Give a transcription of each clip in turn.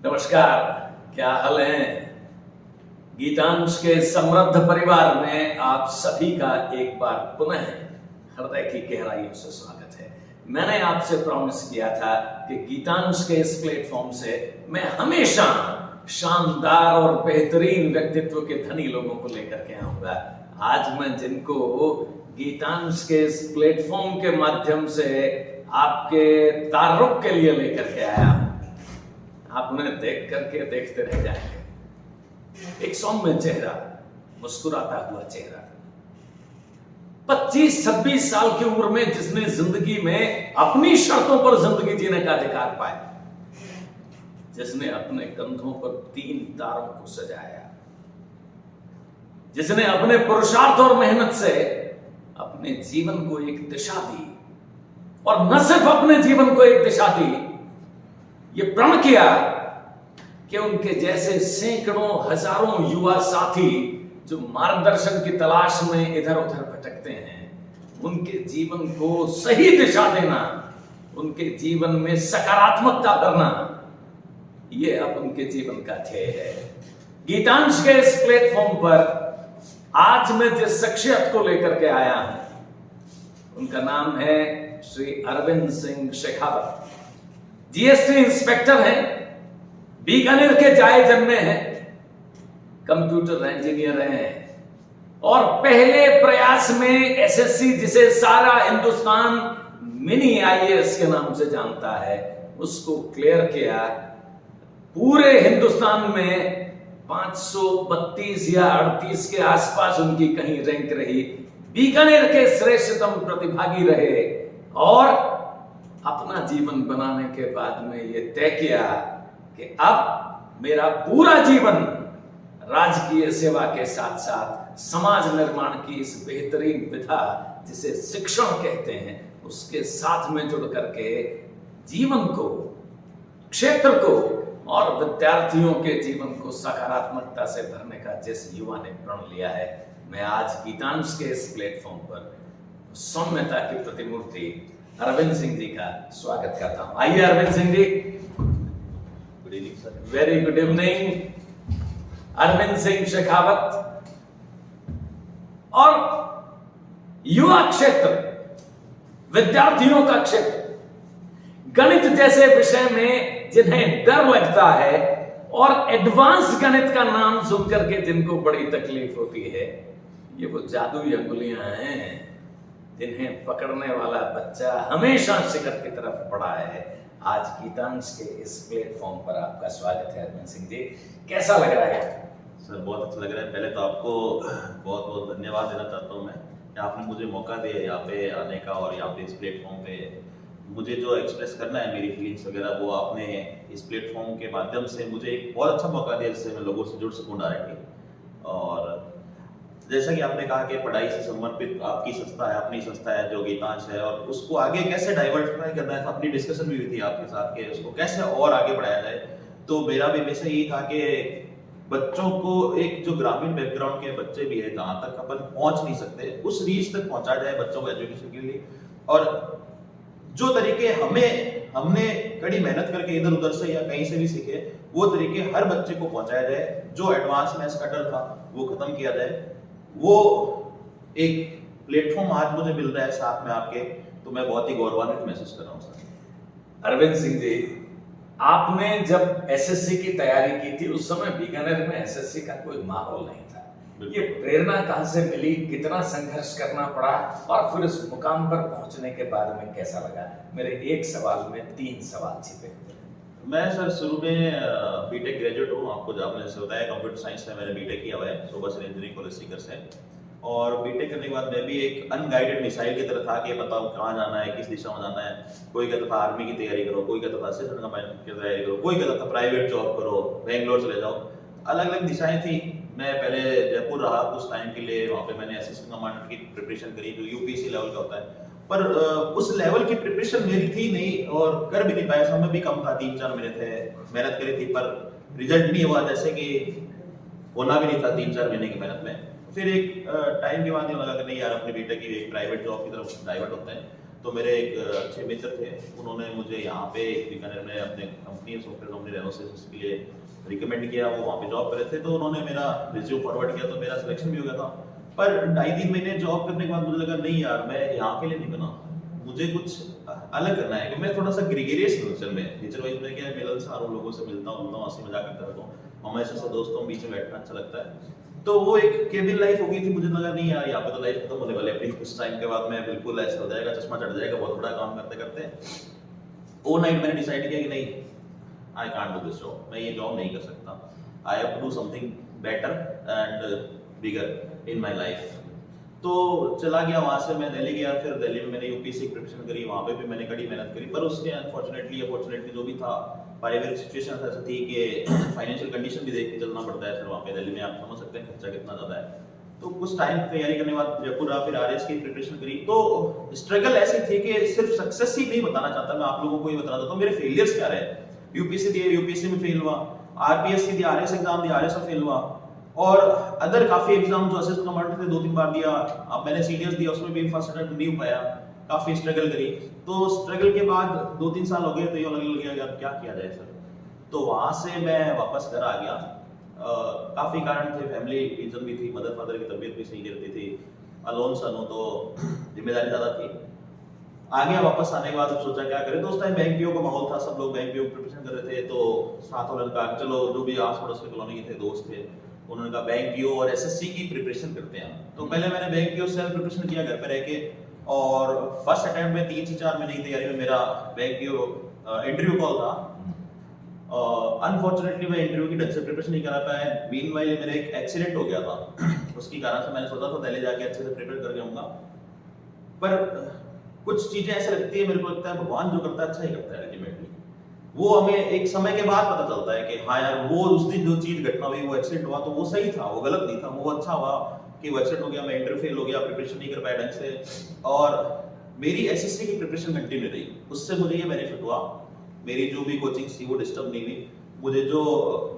नमस्कार, क्या हाल है? गीतांश के समृद्ध परिवार में आप सभी का एक बार पुनः हृदय की गहराइयों से स्वागत है। मैंने आपसे प्रॉमिस किया था कि गीतांश के इस प्लेटफॉर्म से मैं हमेशा शानदार और बेहतरीन व्यक्तित्व के धनी लोगों को लेकर के आऊंगा। आज मैं जिनको गीतांश के इस प्लेटफॉर्म के माध्यम से आपके तारुफ के लिए लेकर के आया हूं, आप उन्हें देख करके देखते रह जाएंगे। एक सौम्य चेहरा, मुस्कुराता हुआ चेहरा, 25-26 साल की उम्र में जिसने जिंदगी में अपनी शर्तों पर जिंदगी जीने का अधिकार पाया, जिसने अपने कंधों पर 3 तारों को सजाया, जिसने अपने पुरुषार्थ और मेहनत से अपने जीवन को एक दिशा दी, और न सिर्फ अपने जीवन को एक दिशा दी, ये प्रण किया कि उनके जैसे सैकड़ों हजारों युवा साथी जो मार्गदर्शन की तलाश में इधर उधर भटकते हैं, उनके जीवन को सही दिशा देना, उनके जीवन में सकारात्मकता करना, ये अब उनके जीवन का ध्येय है। गीतांश के इस प्लेटफॉर्म पर आज मैं जिस शख्सियत को लेकर के आया हूं, उनका नाम है श्री अरविंद सिंह शेखावत। जीएसटी इंस्पेक्टर हैं, बीकानेर के जाए जन्मे हैं, कंप्यूटर इंजीनियर हैं, और पहले प्रयास में एसएससी, जिसे सारा हिंदुस्तान मिनी आईएएस के नाम से जानता है, उसको क्लियर किया। पूरे हिंदुस्तान में 532 या 38 के आसपास उनकी कहीं रैंक रही। बीकानेर के श्रेष्ठतम प्रतिभागी रहे और अपना जीवन बनाने के बाद में ये तय किया कि अब मेरा पूरा जीवन राजकीय सेवा के साथ साथ समाज निर्माण की इस बेहतरीन विधा जिसे शिक्षण कहते हैं, उसके साथ में जुड़ करके जीवन को, क्षेत्र को और विद्यार्थियों के जीवन को सकारात्मकता से भरने का जिस युवा ने प्रण लिया है, मैं आज गीतांश के इस प्लेटफॉर्म पर सौम्यता की प्रतिमूर्ति अरविंद सिंह जी का स्वागत करता हूं। आइए Arvind Singh ji. Good evening sir. Very good evening. Arvind Singh Shekhawat और युवा क्षेत्र, विद्यार्थियों का क्षेत्र, गणित जैसे विषय में जिन्हें डर लगता है और एडवांस गणित का नाम सुनकर के जिनको बड़ी तकलीफ होती है, ये वो जादुई अंगुलियां हैं जिन्हें पकड़ने वाला बच्चा हमेशा शिखर की तरफ बढ़ा है। आज गीतांश के इस प्लेटफॉर्म पर आपका स्वागत है अरविंद सिंह जी। कैसा लग रहा है? सर बहुत अच्छा लग रहा है। पहले तो आपको बहुत बहुत धन्यवाद देना चाहता हूँ मैं कि आपने मुझे मौका दिया यहाँ पे आने का, और यहाँ पे इस प्लेटफॉर्म पे मुझे जो एक्सप्रेस करना है, मेरी फीलिंग्स वगैरह, वो आपने इस प्लेटफॉर्म के माध्यम से मुझे एक बहुत अच्छा मौका दिया जिससे मैं लोगों से जुड़ सकूँ डायरेक्टली। और जैसा कि आपने कहा कि पढ़ाई से समर्पित आपकी संस्था है, अपनी संस्था है जो गीतांश है, और उसको आगे कैसे डाइवर्सिफाई करना है, अपनी डिस्कशन भी हुई थी आपके साथ कि उसको कैसे और आगे बढ़ाया जाए। तो मेरा भी वैसे यही था कि बच्चों को, एक जो ग्रामीण बैकग्राउंड के बच्चे भी है, जहाँ तक अपन पहुंच नहीं सकते, उस रीच तक पहुंचा जाए बच्चों को एजुकेशन के लिए। और जो तरीके हमने कड़ी मेहनत करके इधर उधर से या कहीं से भी सीखे, वो तरीके हर बच्चे को पहुंचाया जाए। जो एडवांस मैथ्स का डर था वो खत्म किया जाए। वो एक प्लेटफॉर्म आज मुझे मिल रहा है साथ में आपके, तो मैं बहुत ही गौरवान्वित महसूस कर रहा हूँ सर। अरविंद सिंह जी, आपने जब एसएससी की तैयारी की थी, उस समय बीकानेर में एसएससी का कोई माहौल नहीं था। ये प्रेरणा कहां से मिली, कितना संघर्ष करना पड़ा, और फिर इस मुकाम पर पहुंचने के बाद में कैसा लगा? मेरे एक सवाल में 3 सवाल छिपे हुए। मैं सर शुरू में बीटेक ग्रेजुएट हूँ, आपको जब मैंने बताया कंप्यूटर साइंस में मैंने बीटेक किया हुआ है सुभाष इंजीनियरिंग कॉलेज सीकर से। और बीटेक करने के बाद मैं भी एक अनगाइडेड मिसाइल की तरह था कि बताओ कहाँ जाना है, किस दिशा में जाना है। कोई कहता था आर्मी की तैयारी करो, कोई कहता था असिस्टेंट कमांडेंट की तैयारी करो, कोई कहता था प्राइवेट जॉब करो, बेंगलोर चले जाओ। अलग अलग दिशाएं थी। मैं पहले जयपुर रहा कुछ टाइम के लिए, वहाँ पे मैंने असिस्टेंट कमांडेंट की प्रिपरेशन करी जो यूपीएससी लेवल का होता है। पर उस लेवल की प्रिपरेशन मेरी थी नहीं और कर भी नहीं पाया। समय भी कम था, 3-4 महीने थे, मेहनत करी थी पर रिजल्ट नहीं हुआ जैसे कि होना भी नहीं था 3-4 महीने की मेहनत में। फिर एक टाइम के बाद ये लगा कि नहीं यार, अपने बेटे की एक प्राइवेट जॉब की तरफ डाइवर्ट होते हैं। तो मेरे एक अच्छे मित्र थे, उन्होंने मुझे यहाँ पे बीकानेर में अपने कंपनी सॉफ्टवेयर कंपनी रेनोसिस उसके लिए रिकमेंड किया। वो वहाँ पे जॉब कर रहे थे, तो उन्होंने मेरा रिज्यूम फॉरवर्ड किया, तो मेरा सिलेक्शन भी हो गया था। पर 2.5-3 महीने जॉब करने के बाद मुझे लगा नहीं यार, मैं यहाँ के लिए नहीं बना, मुझे कुछ अलग करना है। मैं थोड़ा सा ग्रेगरियस नेचर वाइज में क्या है, मिलनसार हूँ, लोगों से मिलता हूँ, हंसी मजाक करता रहता हूँ, हमेशा से दोस्तों के बीच में बैठना अच्छा लगता है। तो वो एक केबिन लाइफ हो गई थी, मुझे लगा नहीं यार यहाँ पे तो लाइफ खत्म होने वाली है अपनी, कुछ टाइम के बाद मैं बिल्कुल ऐसा हो जाएगा, चश्मा चढ़ जाएगा बहुत बड़ा काम करते करते। ओवरनाइट मैंने डिसाइड किया कि नहीं, I can't do this job, मैं ये जॉब नहीं कर सकता, I have to do something better and bigger in my life. तो चला गया वहाँ से, मैं दिल्ली गया, फिर दिल्ली में मैंने यूपीएससी की प्रिपरेशन करी, वहाँ पे भी मैंने कड़ी मेहनत करी, पर उसके अनफॉर्चुनेटली जो भी था, पारिवारिक सिचुएशन ऐसा थी कि फाइनेंशियल कंडीशन भी देख के चलना पड़ता है। फिर वहाँ पे दिल्ली में आप समझ सकते हैं खर्चा कितना ज़्यादा है। तो कुछ टाइम तैयारी करने के बाद जयपुर फिर आरएस की प्रिपरेशन करी, तो स्ट्रगल ऐसी थी कि सिर्फ सक्सेस ही नहीं बताना चाहता मैं आप लोगों को, ये बताना चाहता हूँ मेरे फेलियर्स क्या रहे। यूपीएससी दिए, यूपीएससी में फेल हुआ, आरपीएससी दिया, आरएस एग्जाम दिया, आरएस में फेल हुआ, और अदर काफी एग्जाम जो असिस्टेंट कमांडर थे 2-3 बार दिया। अब मैंने सीनियर्स दिया, उसमें भी फर्स्ट अटेम्प्ट नहीं हो पाया, काफी स्ट्रगल करी। तो स्ट्रगल के बाद 2-3 साल हो गए, तो ये लगने लग गया यार क्या किया जाए सर। तो वहां से मैं वापस घर आ गया। काफी कारण थे, फैमिली रीजन भी थी, मदर फादर की तबीयत भी सही नहीं रहती थी, अलोन सन हूं तो जिम्मेदारी ज्यादा थी। आ गया वापस, आने के बाद सोचा क्या करें, तो उस टाइम बैंक पीओ का माहौल था, सब लोग बैंक पीओ प्रिपरेशन कर रहे थे, तो साथ वालों ने कहा चलो, जो भी आस पड़ोस के कॉलोनी के थे दोस्त थे, उन्होंने कहा बैंक पीओ और एसएससी की प्रिपरेशन करते हैं। तो पहले मैंने बैंक पीओ से प्रिपरेशन किया घर पे रह के, और फर्स्ट अटेम्प्ट में 3 से 4 महीने की तैयारी में मेरा बैंक पीओ इंटरव्यू कॉल था। अनफॉर्चुनेटली मैं इंटरव्यू की ढंग से प्रिपरेशन नहीं करा पाया। मीनवाइल मेरा एक एक्सीडेंट हो गया था, उसकी कारण से मैंने सोचा था दिल्ली जाके अच्छे से प्रिपेयर करके आऊंगा, पर कुछ चीजें ऐसे लगती है, मेरे को लगता है भगवान जो करता है अच्छा ही करता है अल्टीमेटली। वो हमें एक समय के बाद पता चलता है कि हाँ यार, वो उस दिन जो चीज घटना हुई, वो एक्सीडेंट हुआ, तो वो सही था, वो गलत नहीं था, वो अच्छा हुआ कि वो एक्सीडेंट हो गया, मैं इंटरव्यू फेल हो गया, प्रिपरेशन नहीं कर पाया ढंग से, और मेरी एसएससी की प्रिपरेशन कंटिन्यू रही। उससे मुझे ये बेनिफिट हुआ, मेरी जो भी कोचिंग थी वो डिस्टर्ब नहीं हुई। मुझे जो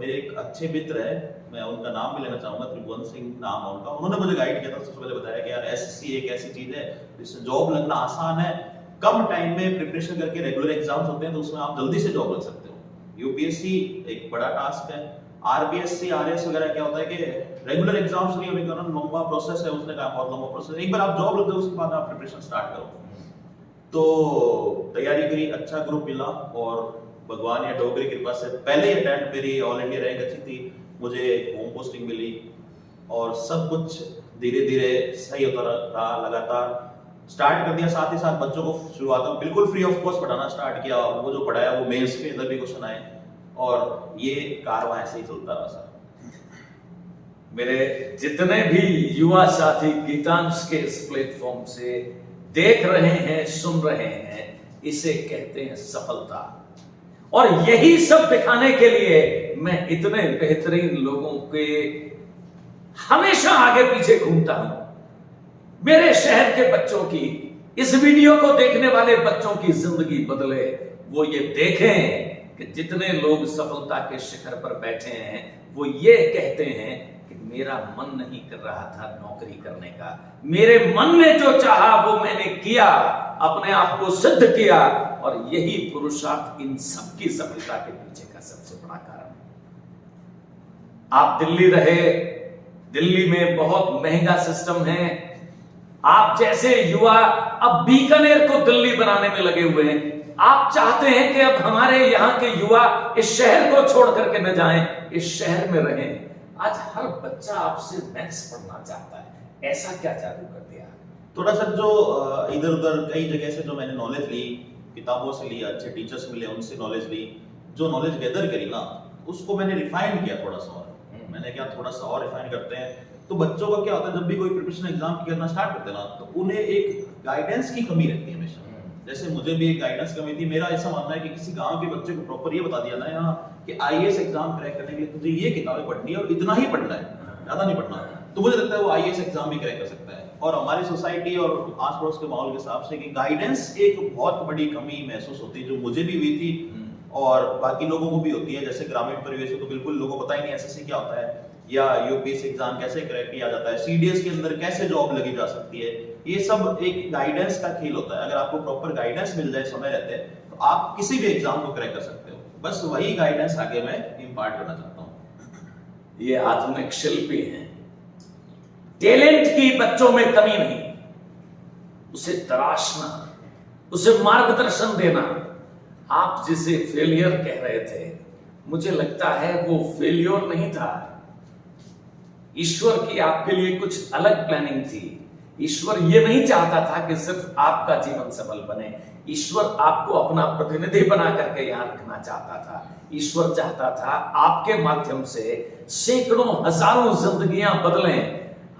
मेरे एक अच्छे मित्र है, मैं उनका नाम भी लेना चाहूंगा, त्रिभुवन सिंह नाम है उनका, उन्होंने मुझे गाइड किया था। सबसे पहले बताया कि यार एसएससी एक ऐसी चीज है जिसमें जॉब लगना आसान है, कम टाइम में प्रिपरेशन करके रेगुलर एग्जाम्स होते हैं, तो उसमें आप जल्दी से जॉब लग सकते हो। यूपीएससी एक बड़ा टास्क है, आरबीएससी आरएस वगैरह क्या होता है कि रेगुलर एग्जाम्स नहीं होने का लंबा प्रोसेस है, उसने कहा बहुत लंबा प्रोसेस, एक बार आप जॉब लग जाओ उसके बाद आप प्रिपरेशन स्टार्ट करो। तो तैयारी करी, अच्छा ग्रुप मिला, और भगवान या डोगरी कृपा से पहले ही अटेम्प्ट मेरी ऑल इंडिया रैंक अच्छी थी, मुझे होम पोस्टिंग मिली, और सब कुछ धीरे धीरे सही होता रहा। लगातार स्टार्ट कर दिया, साथ ही साथ बच्चों को शुरुआत में बिल्कुल फ्री ऑफ कॉस्ट पढ़ाना स्टार्ट किया, वो जो पढ़ाया वो मेंस के अंदर भी क्वेश्चन आए, और ये कारवां ऐसे ही चलता रहा सर। मेरे जितने भी युवा साथी गीतांश के इस प्लेटफॉर्म से देख रहे हैं, सुन रहे हैं, इसे कहते हैं सफलता। और यही सब दिखाने के लिए मैं इतने बेहतरीन लोगों के हमेशा आगे पीछे घूमता हूं। मेरे शहर के बच्चों की, इस वीडियो को देखने वाले बच्चों की जिंदगी बदले, वो ये देखें कि जितने लोग सफलता के शिखर पर बैठे हैं, वो ये कहते हैं कि मेरा मन नहीं कर रहा था नौकरी करने का, मेरे मन ने जो चाहा वो मैंने किया, अपने आप को सिद्ध किया, और यही पुरुषार्थ इन सबकी सफलता के पीछे का सबसे बड़ा कारण है। आप दिल्ली रहे, दिल्ली में बहुत महंगा सिस्टम है, आप जैसे युवा अब बीकानेर को दिल्ली बनाने में लगे हुए हैं। आप चाहते हैं कि अब हमारे यहाँ के युवा इस शहर को छोड़ करके न जाएं, इस शहर में रहें। आज हर बच्चा आपसे मैथ्स पढ़ना चाहता है, ऐसा क्या जादू कर दिया? थोड़ा सा जो इधर उधर कई जगह से जो मैंने नॉलेज ली, किताबों से ली, अच्छे टीचर्स मिले, उनसे नॉलेज ली, जो नॉलेज गैदर करी ना, उसको मैंने रिफाइन किया थोड़ा सा और। मैंने क्या थोड़ा सा और रिफाइन करते हैं, तो बच्चों का क्या होता है, जब भी कोई प्रिपरेशन एग्जाम की करना स्टार्ट करते हैं ना, तो उन्हें एक गाइडेंस की कमी रहती है हमेशा। जैसे मुझे भी एक गाइडेंस कमी थी। मेरा ऐसा मानना है कि किसी गांव के बच्चे को प्रॉपर ये बता दिया ना यहाँ कि आईएएस एग्जाम क्रैक करने के लिए तुझे ये किताबें पढ़नी है और इतना ही पढ़ना है, ज्यादा नहीं पढ़ना, तो मुझे लगता है वो आईएएस एग्जाम भी क्रैक कर सकता है। और हमारी सोसाइटी और आस पड़ोस के माहौल के हिसाब से कि गाइडेंस एक बहुत बड़ी कमी महसूस होती है, जो मुझे भी हुई थी और बाकी लोगों को भी होती है। जैसे ग्रामीण परिवेश में तो बिल्कुल लोगों को पता ही नहीं एसएससी क्या होता है, या यूपीएससी एग्जाम कैसे क्रैक किया जाता है, सीडीएस के अंदर कैसे जॉब लगी जा सकती है, ये सब एक गाइडेंस का खेल होता है। अगर आपको प्रॉपर गाइडेंस मिल जाए समय रहते तो आप किसी भी एग्जाम को क्रैक कर सकते हो। बस वही गाइडेंस आगे मैं इम्पार्ट करना चाहता हूँ। ये आधुनिक शिल्पी हैं। टैलेंट की बच्चों में कमी नहीं, उसे तराशना, उसे मार्गदर्शन देना। आप जिसे फेलियर कह रहे थे, मुझे लगता है वो फेलियर नहीं था। ईश्वर की आपके लिए कुछ अलग प्लानिंग थी। ईश्वर ये नहीं चाहता था कि सिर्फ आपका जीवन सफल बने। ईश्वर आपको अपना प्रतिनिधि बना करके यहां रखना चाहता था। ईश्वर चाहता था आपके माध्यम से सैकड़ों हजारों जिंदगियां बदलें।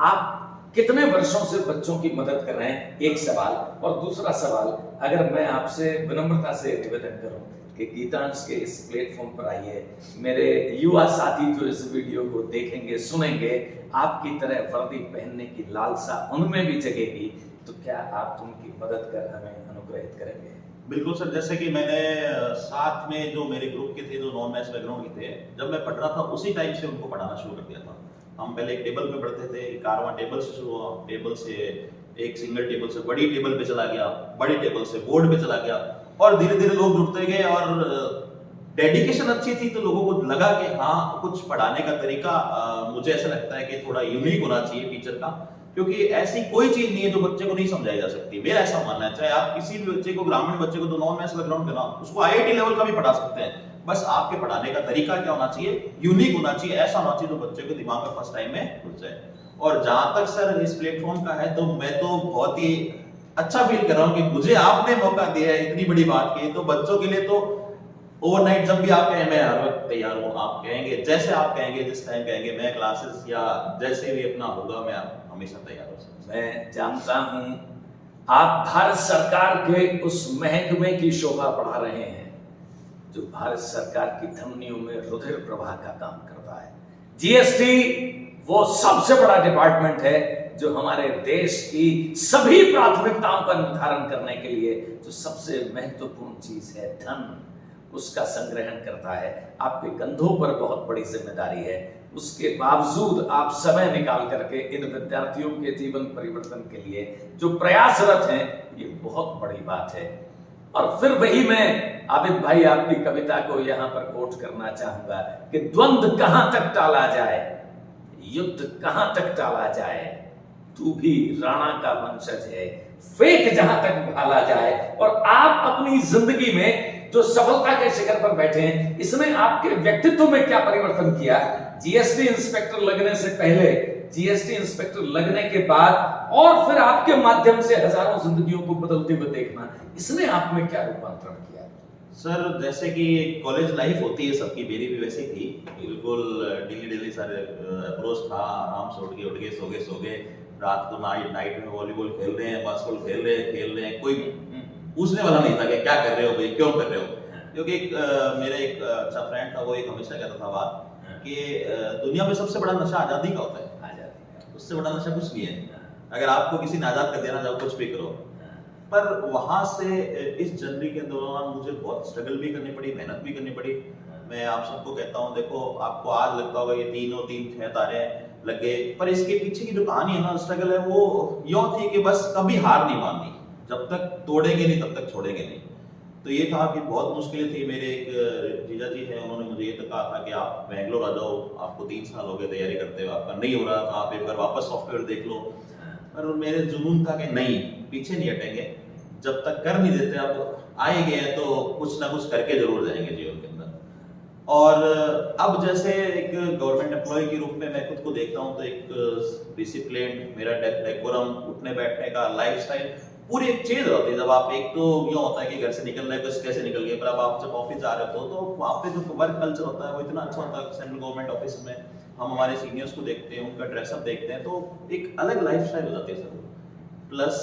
आप कितने वर्षों से बच्चों की मदद कर रहे हैं, एक सवाल। और दूसरा सवाल, अगर मैं आपसे विनम्रता से निवेदन करूं कि गीतांश के इस प्लेटफॉर्म पर आइए, मेरे युवा साथी जो इस वीडियो को देखेंगे सुनेंगे, आपकी तरह वर्दी पहनने की लालसा उनमें भी जगेगी, तो क्या आप उनकी मदद कर हमें अनुग्रहित करेंगे? बिल्कुल सर, जैसे कि मैंने साथ में जो मेरे ग्रुप के थे, जो नॉन मैथ्स बैकग्राउंड के थे, जब मैं पढ़ रहा था उसी टाइम से उनको पढ़ाना शुरू कर दिया था। हम पहले एक टेबल पे पढ़ते थे, 11वां टेबल से शुरू हुआ, टेबल से एक सिंगल टेबल से बड़ी टेबल पे चला गया, बड़ी टेबल से बोर्ड पे चला गया, और धीरे धीरे लोग जुड़ते गए और डेडिकेशन अच्छी थी तो लोगों को लगा कि हाँ, कुछ पढ़ाने का तरीका मुझे ऐसा लगता है कि थोड़ा यूनिक होना चाहिए टीचर का, क्योंकि ऐसी कोई चीज नहीं है जो बच्चे को नहीं समझाई जा सकती। मेरा ऐसा मानना है, चाहे आप किसी भी बच्चे को, ग्रामीण बच्चे को, जो नॉन मैथ्स बैकग्राउंड का ना, उसको आईआईटी लेवल का भी पढ़ा सकते हैं। बस आपके पढ़ाने का तरीका क्या होना चाहिए, यूनिक होना चाहिए, ऐसा होना चाहिए जो बच्चे के दिमाग में फर्स्ट टाइम में घुस जाए। और जहां तक सर इस प्लेटफॉर्म का है, तो मैं तो बहुत ही अच्छा फील कर रहा हूँ कि मुझे आपने मौका दिया है इतनी बड़ी बात की। तो बच्चों के लिए तो ओवरनाइट जब भी आप कहें, मैं हर वक्त तैयार हूँ। आप कहेंगे, जैसे आप कहेंगे, जिस टाइम कहेंगे, मैं क्लासेस या जैसे भी अपना होगा, मैं हमेशा तैयार हूँ। मैं जानता हूं आप भारत सरकार के उस महकमे की शोभा बढ़ा रहे हैं जो भारत सरकार की धमनियों में रुधिर प्रवाह का काम करता है। जीएसटी वो सबसे बड़ा डिपार्टमेंट है जो हमारे देश की सभी प्राथमिकताओं का निर्धारण करने के लिए जो सबसे महत्वपूर्ण चीज है, धन, उसका संग्रहण करता है। आपके कंधों पर बहुत बड़ी जिम्मेदारी है। उसके बावजूद आप समय निकाल करके इन विद्यार्थियों के जीवन परिवर्तन के लिए जो प्रयासरत हैं, ये बहुत बड़ी बात है। और फिर वही मैं आबिद भाई आपकी कविता को यहां पर कोट करना चाहूंगा कि द्वंद्व कहां तक टाला जाए, युद्ध कहां तक टाला जाए, तू भी राणा का वंशज है, फेक जहां तक भाला जाए। और आप अपनी जिंदगी में जो सफलता के शिखर पर बैठे हैं, इसने आपके व्यक्तित्व में क्या परिवर्तन किया? जीएसटी इंस्पेक्टर लगने से पहले, जीएसटी इंस्पेक्टर लगने के बाद, और फिर आपके माध्यम से हजारों जिंदगियों को बदलते हुए देखना, इसने आप में क्या रूपांतरण किया? सर, जैसे कि कॉलेज लाइफ होती है सबकी, मेरी भी वैसी थी। बिल्कुल डेली सारे अप्रोच था, आराम से उठ के सो गए, रात को नाइट में वॉलीबॉल खेल रहे हैं, बास्केटबॉल खेल रहे हैं, कोई पूछने वाला नहीं था कि क्या कर रहे हो भाई, क्यों कर रहे हो। क्योंकि मेरा एक अच्छा फ्रेंड था, वो एक हमेशा कहता था बात कि दुनिया में सबसे बड़ा नशा आजादी का होता है। आजादी, उससे बड़ा नशा कुछ नहीं है। अगर आपको किसी ने आजाद कर देना, जाओ कुछ भी करो। पर वहां से इस जर्नी के दौरान मुझे बहुत स्ट्रगल भी करनी पड़ी, मेहनत भी करनी पड़ी। मैं आप सबको कहता हूँ, देखो आपको आज लगता होगा ये तीन 6 तारे लगे, पर इसके पीछे की जो कहानी है ना, स्ट्रगल है, वो यूं थी कि बस कभी हार नहीं माननी, जब तक तोड़ेंगे नहीं तब तक छोड़ेंगे नहीं। तो ये था कि बहुत मुश्किलें थी। मेरे एक जीजा जी हैं, उन्होंने मुझे ये तो कहा था कि आप बेंगलोर आ जाओ, आपको 3 साल हो गए तैयारी करते हुए, आपका नहीं हो रहा था, आप एक बार वापस सॉफ्टवेयर देख लो। पर मेरे जुनून था कि नहीं, पीछे नहीं हटेंगे, जब तक कर नहीं देते, अब आए गए हैं तो कुछ ना कुछ करके जरूर जाएंगे जीवन के अंदर। और अब जैसे एक गवर्नमेंट एम्प्लॉय के रूप में मैं खुद को देखता हूँ, तो एक डिसिप्लिन, मेरा डेकोरम, उठने बैठने का लाइफस्टाइल पूरी एक चीज होती है। जब आप, एक तो यूँ होता है कि घर से निकल रहे हो, कैसे निकल गए, पर अब आप जब ऑफिस जा रहे हो तो वहाँ पे जो वर्क कल्चर होता है वो इतना अच्छा होता है। सेंट्रल गवर्नमेंट ऑफिस में हम हमारे सीनियर्स को देखते हैं, उनका ड्रेसअप देखते हैं, तो एक अलग लाइफस्टाइल हो जाती है सर। प्लस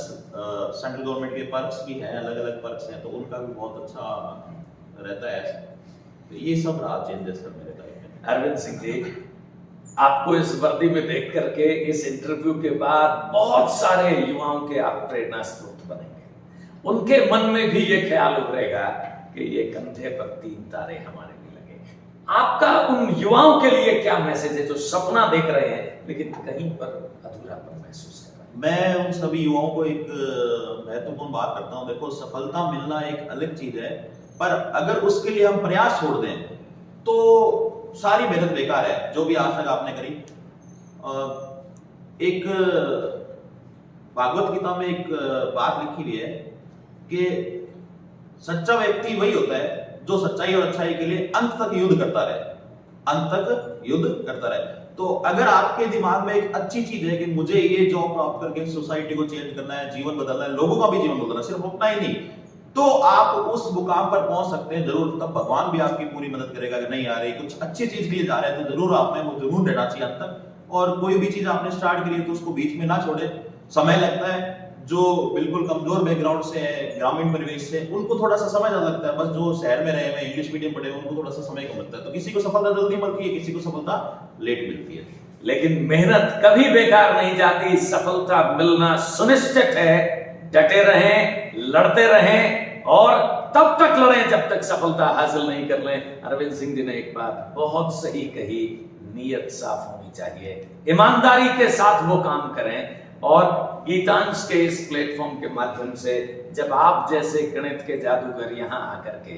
सेंट्रल गवर्नमेंट के पर्क्स भी हैं, अलग अलग पर्क्स हैं, तो उनका भी बहुत अच्छा रहता है। तो ये सब रहा चेंजेस सर मेरे लाइफ में। अरविंद सिंह जी, आपको इस वर्दी में देख करके इस इंटरव्यू के बाद बहुत सारे युवाओं के आप प्रेरणा स्रोत बनेंगे। उनके मन में भी ये ख्याल उभरेगा कि ये कंधे पर 3 तारे हमारे भी लगे। आपका उन युवाओं के लिए क्या मैसेज है जो सपना देख रहे हैं लेकिन कहीं पर अधूरापन महसूस कर रहे हैं? मैं उन सभी युवाओं को एक महत्वपूर्ण बात करता हूं। देखो, सफलता मिलना एक अलग चीज है, पर अगर उसके लिए हम प्रयास छोड़ दें तो सारी मेहनत बेकार है जो भी आज तक आपने करी। एक भागवत गीता में एक बात लिखी हुई है कि सच्चा व्यक्ति वही होता है जो सच्चाई और अच्छाई के लिए अंत तक युद्ध करता रहे, अंत तक युद्ध करता रहे। तो अगर आपके दिमाग में एक अच्छी चीज है कि मुझे ये जॉब प्राप्त करके सोसाइटी को चेंज करना है, जीवन बदलना है, लोगों का भी जीवन बदलना है, सिर्फ अपना ही नहीं, तो आप उस मुकाम पर पहुंच सकते हैं जरूर। तब भगवान भी आपकी पूरी मदद करेगा कि नहीं यार, ये कुछ अच्छी चीज के लिए जा रहे हैं तो जरूर आप में वो जुनून रहना चाहिए अंत तक। और कोई भी चीज आपने स्टार्ट करी है तो उसको बीच में ना छोड़े। समय लगता है, जो बिल्कुल कमजोर बैकग्राउंड से है, ग्रामीण परिवेश से, उनको थोड़ा सा समय ज्यादा लगता है। बस जो शहर में रहे हुए इंग्लिश मीडियम पढ़े उनको थोड़ा सा समय कम लगता है। तो किसी को सफलता जल्दी मिलती है, किसी को सफलता लेट मिलती है, लेकिन मेहनत कभी बेकार नहीं जाती। सफलता मिलना सुनिश्चित है। डटे रहें, लड़ते रहें और तब तक लड़ें जब तक सफलता हासिल नहीं कर लें। अरविंद सिंह जी ने एक बात बहुत सही कही, नीयत साफ होनी चाहिए, ईमानदारी के साथ वो काम करें। और गीतांश के इस प्लेटफॉर्म के माध्यम से जब आप जैसे गणित के जादूगर यहाँ आकर के,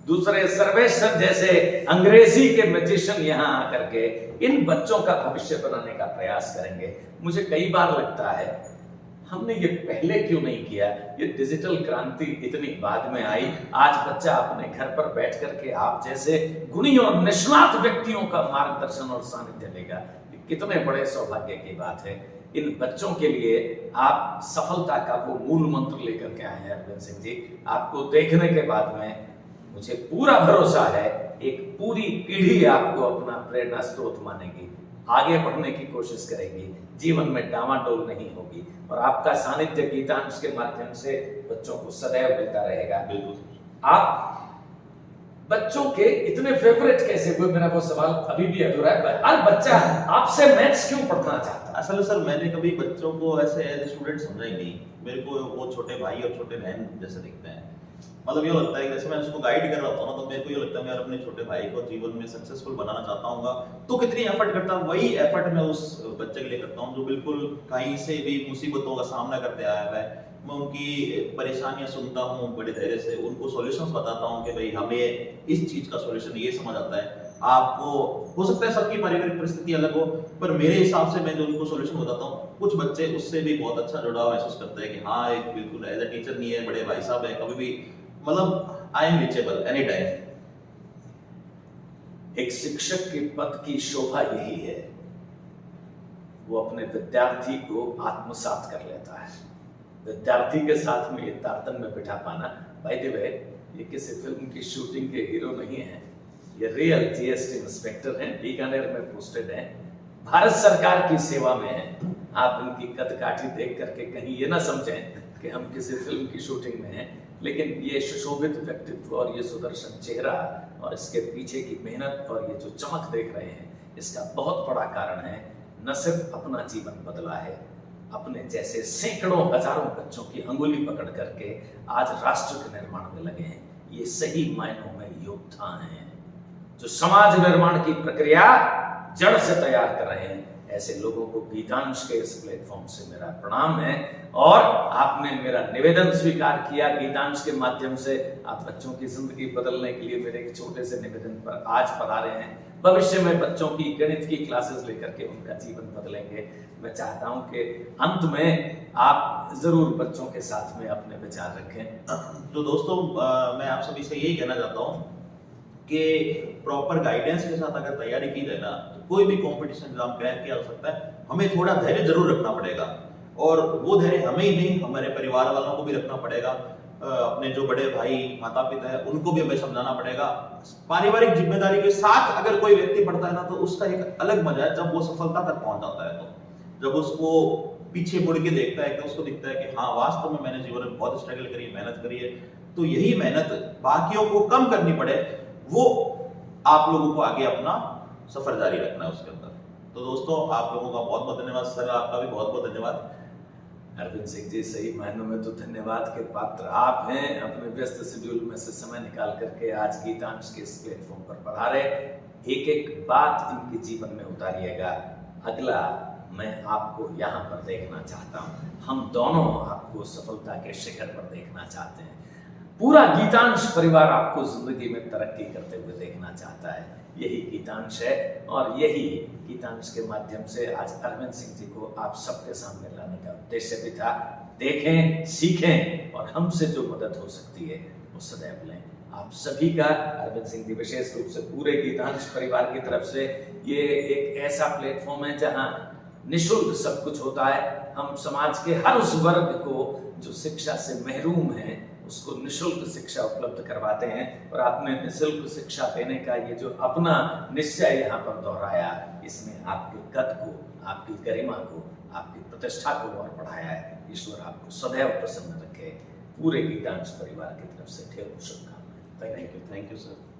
दूसरे सर्वेश्वर जैसे अंग्रेजी के मैजिशियन यहाँ आकर के इन बच्चों का भविष्य बनाने का प्रयास करेंगे, मुझे कई बार लगता है हमने ये पहले क्यों नहीं किया। ये डिजिटल क्रांति इतनी बाद में आई, आज बच्चा अपने घर पर बैठ करके आप जैसे गुणी और निष्णात व्यक्तियों का मार्गदर्शन और सानिध्य लेगा। कितने बड़े सौभाग्य की बात है। इन बच्चों के लिए आप सफलता का वो मूल मंत्र लेकर के आए हैं अरविंद सिंह जी। आपको देखने के बाद में मुझे पूरा भरोसा है एक पूरी पीढ़ी आपको अपना प्रेरणा स्रोत मानेगी, आगे बढ़ने की कोशिश करेगी, जीवन में डामाडोल नहीं होगी। और आपका सानिध्य गीतांश के माध्यम से बच्चों को सदैव मिलता रहेगा। बिल्कुल। आप बच्चों के इतने फेवरेट कैसे हुए, मेरा वो सवाल अभी भी अधूरा है। हर बच्चा आपसे मैथ्स क्यों पढ़ना चाहता है? असल में सर, मैंने कभी बच्चों को ऐसे एज स्टूडेंट समझा ही नहीं। मेरे को वो छोटे भाई और छोटे बहन जैसे दिखते हैं। मतलब ये लगता है कि जैसे मैं उसको गाइड कर रहा होता हूँ ना, तो मेरे को ये लगता है मैं अपने छोटे भाई को जीवन में सक्सेसफुल बनाना चाहता हूँ। तो कितनी एफर्ट करता हूँ, वही एफर्ट मैं उस बच्चे के लिए करता हूँ जो बिल्कुल कहीं से भी मुसीबतों का सामना करते आया है। मैं उनकी परेशानियां सुनता हूँ बड़े धैर्य से, उनको सॉल्यूशंस बताता हूँ कि भाई हमें इस चीज का सॉल्यूशन ये समझ आता है। आपको हो सकता है सबकी पारिवारिक परिस्थिति अलग हो, पर मेरे हिसाब से मैं जो उनको सॉल्यूशन बताता हूँ, कुछ बच्चे उससे भी बहुत अच्छा जुड़ाव महसूस करते हैं कि हाँ, एक बिल्कुल एज ए टीचर नहीं है, बड़े भाई साहब है, कभी भी मतलब I am reachable any time. एक शिक्षक के पद की शोभा यही है, वो अपने विद्यार्थी को आत्मसात कर लेता है। विद्यार्थी के साथ में ये तारतम्य बिठा पाना, बाय द वे ये किसी फिल्म की शूटिंग के हीरो नहीं है, ये रियल जीएसटी इंस्पेक्टर हैं, बीकानेर में पोस्टेड हैं, भारत सरकार की सेवा में हैं। आप इनकी कदकाठी देख करके कहीं ये ना समझें कि हम किसी फिल्म की शूटिंग में हैं, लेकिन ये सुशोभित व्यक्तित्व और ये सुदर्शन चेहरा और इसके पीछे की मेहनत और ये जो चमक देख रहे हैं, इसका बहुत बड़ा कारण है न सिर्फ अपना जीवन बदला है, अपने जैसे सैकड़ों हजारों बच्चों की अंगुली पकड़ करके आज राष्ट्र के निर्माण में लगे हैं। ये सही मायनों में योद्धा हैं जो समाज निर्माण की प्रक्रिया जड़ से तैयार कर रहे हैं। ऐसे लोगों को गीतांश के इस प्लेटफॉर्म से मेरा प्रणाम है। और आपने मेरा निवेदन स्वीकार किया, गीतांश के माध्यम से आप बच्चों की जिंदगी बदलने के लिए मेरे एक छोटे से निवेदन पर आज पधारे हैं। भविष्य में बच्चों की गणित की क्लासेस लेकर के उनका जीवन बदलेंगे। मैं चाहता हूं कि अंत में आप जरूर बच्चों के साथ में अपने विचार रखें। तो दोस्तों, मैं आप सभी से यही कहना चाहता हूँ कि प्रॉपर गाइडेंस के साथ अगर तैयारी की जाए ना, तो कोई भी कंपटीशन एग्जाम क्रैक किया जा सकता है। हमें थोड़ा धैर्य जरूर रखना पड़ेगा, और वो धैर्य हमें ही नहीं, हमारे परिवार वालों को भी रखना पड़ेगा। अपने जो बड़े भाई माता पिता है उनको भी हमें समझाना पड़ेगा। पारिवारिक जिम्मेदारी के साथ अगर कोई व्यक्ति पढ़ता है ना, तो उसका एक अलग मजा है जब वो सफलता तक पहुंच जाता है। तो जब उसको पीछे मुड़ के देखता है तो उसको दिखता है कि हाँ, वास्तव में मैंने जीवन में बहुत स्ट्रगल करी है, मेहनत करी है। तो यही मेहनत बाकियों को कम करनी पड़े, वो आप लोगों को आगे अपना सफर जारी रखना है उसके अंदर। तो दोस्तों, आप लोगों का बहुत बहुत धन्यवाद। सर, आपका भी बहुत बहुत धन्यवाद। अरविंद सिंह जी, सही मायनों में तो धन्यवाद के पात्र आप हैं। अपने व्यस्त शेड्यूल में से समय निकाल करके आज गीतांश के इस प्लेटफॉर्म पर पधारे। एक एक बात इनके जीवन में उतारिएगा। अगला मैं आपको यहाँ पर देखना चाहता हूँ, हम दोनों आपको सफलता के शिखर पर देखना चाहते हैं। पूरा गीतांश परिवार आपको जिंदगी में तरक्की करते हुए देखना चाहता है। यही गीतांश है और यही गीतांश के माध्यम से आज अरविंद सिंह जी को आप सबके सामने लाने का उद्देश्य भी था। देखें, सीखें और हमसे जो मदद हो सकती है वो सदैव लें। आप सभी का अरविंद सिंह जी विशेष रूप से पूरे गीतांश परिवार की तरफ से ये एक ऐसा प्लेटफॉर्म है जहां निःशुल्क सब कुछ होता है। हम समाज के हर उस वर्ग को जो शिक्षा से महरूम है उसको निःशुल्क शिक्षा उपलब्ध करवाते हैं। और आपने निःशुल्क शिक्षा देने का ये जो अपना निश्चय यहाँ पर दोहराया, इसमें आपके कद को, आपकी गरिमा को, आपकी प्रतिष्ठा को और बढ़ाया है। ईश्वर आपको सदैव प्रसन्न रखे। पूरे गीतांश परिवार की तरफ से ढेरों शुभकामनाएं। Thank you sir.